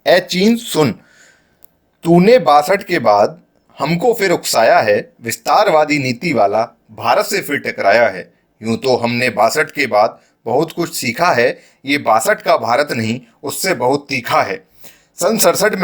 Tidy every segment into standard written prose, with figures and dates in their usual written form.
ए चीन सुन, तूने 62 के बाद हमको फिर उकसाया है, विस्तारवादी नीति वाला भारत से फिर टकराया है। यूं तो हमने 62 के बाद बहुत कुछ सीखा है, ये 62 का भारत नहीं उससे बहुत तीखा है। सन 67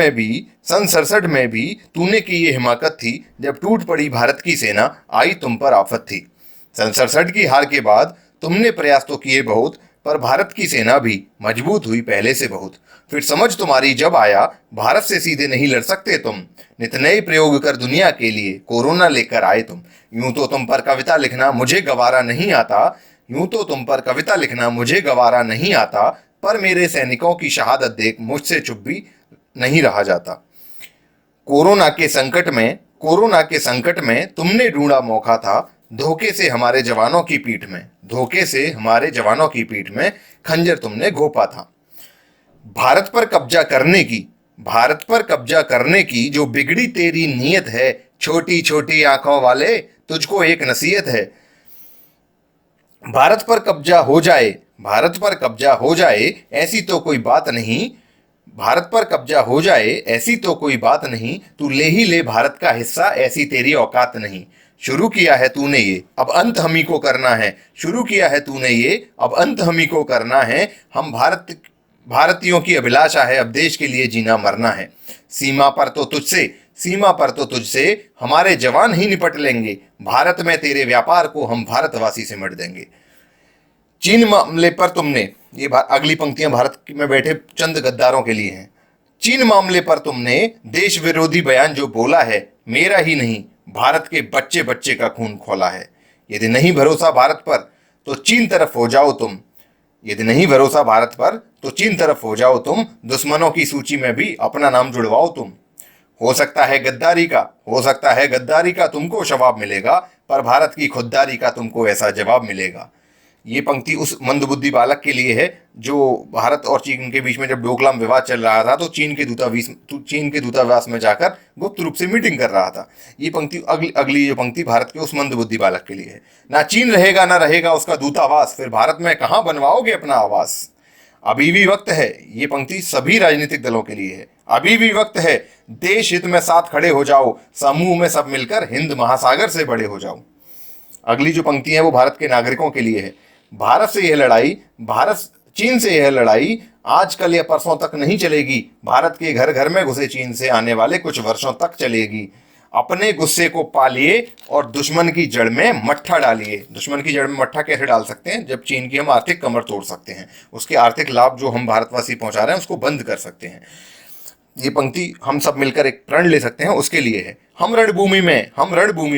में भी तूने की ये हिमाकत थी, जब टूट पड़ी भारत की सेना आई तुम पर आफत थी। सन 67 की हार के बाद तुमने प्रयास तो किए बहुत, पर भारत की सेना भी मजबूत हुई पहले से बहुत। फिर समझ तुम्हारी जब आया, भारत से सीधे नहीं लड़ सकते तुम, नित नए प्रयोग कर दुनिया के लिए कोरोना लेकर आए तुम। यूं तो तुम पर कविता लिखना मुझे गवारा नहीं आता, यूं तो तुम पर कविता लिखना मुझे गवारा नहीं आता, पर मेरे सैनिकों की शहादत देख मुझसे चुप भी नहीं रहा जाता। कोरोना के संकट में तुमने ढूंढा मौका था, धोखे से हमारे जवानों की पीठ में खंजर तुमने घोपा था। भारत पर कब्जा करने की जो बिगड़ी तेरी नीयत है, छोटी छोटी आंखों वाले तुझको एक नसीहत है। भारत पर कब्जा हो जाए ऐसी तो कोई बात नहीं, तू ले ही ले भारत का हिस्सा, ऐसी तेरी औकात नहीं। शुरू किया है तूने ये, अब अंत हम ही को करना है। हम भारतीयों की अभिलाषा है, अब देश के लिए जीना मरना है। सीमा पर तो तुझसे हमारे जवान ही निपट लेंगे, भारत में तेरे व्यापार को हम भारतवासी सिमट देंगे। चीन मामले पर तुमने, अगली पंक्तियां भारत में बैठे चंद गद्दारों के लिए हैं। चीन मामले पर तुमने देश विरोधी बयान जो बोला है, मेरा ही नहीं भारत के बच्चे बच्चे का खून खोला है। यदि नहीं भरोसा भारत पर तो चीन तरफ हो जाओ तुम, दुश्मनों की सूची में भी अपना नाम जुड़वाओ तुम। हो सकता है गद्दारी का तुमको जवाब मिलेगा, पर भारत की खुददारी का तुमको ऐसा जवाब मिलेगा। ये पंक्ति उस मंदबुद्धि बालक के लिए है जो भारत और चीन के बीच में जब डोकलाम विवाद चल रहा था तो चीन के दूतावास में जाकर गुप्त रूप से मीटिंग कर रहा था। ये पंक्ति अगली जो पंक्ति भारत के उस मंदबुद्धि बालक के लिए है। ना चीन रहेगा ना रहेगा उसका दूतावास, फिर भारत में कहाँ बनवाओगे अपना आवास। अभी भी वक्त है, ये पंक्ति सभी राजनीतिक दलों के लिए है। अभी भी वक्त है, देश हित में साथ खड़े हो जाओ, समूह में सब मिलकर हिंद महासागर से बड़े हो जाओ। अगली जो पंक्ति है वो भारत के नागरिकों के लिए है। चीन से यह लड़ाई आजकल या परसों तक नहीं चलेगी, भारत के घर घर में घुसे चीन से आने वाले कुछ वर्षों तक चलेगी। अपने गुस्से को पालिए और दुश्मन की जड़ में मट्ठा डालिए। दुश्मन की जड़ में मट्ठा कैसे डाल सकते हैं? जब चीन की हम आर्थिक कमर तोड़ सकते हैं, उसके आर्थिक लाभ जो हम भारतवासी पहुंचा रहे हैं उसको बंद कर सकते हैं। ये पंक्ति हम सब मिलकर एक प्रण ले सकते हैं, उसके लिए है। हम रणभूमि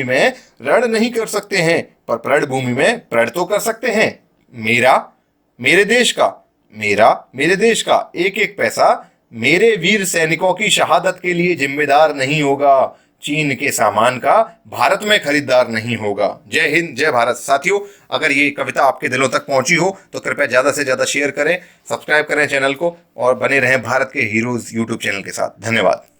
में रण नहीं कर सकते हैं, पर प्रणभूमि में प्रण तो कर सकते हैं। मेरे देश का एक एक पैसा मेरे वीर सैनिकों की शहादत के लिए जिम्मेदार नहीं होगा। चीन के सामान का भारत में खरीदार नहीं होगा। जय हिंद, जय भारत। साथियों, अगर ये कविता आपके दिलों तक पहुंची हो तो कृपया ज़्यादा से ज़्यादा शेयर करें, सब्सक्राइब करें चैनल को और बने रहें भारत के हीरोज यूट्यूब चैनल के साथ। धन्यवाद।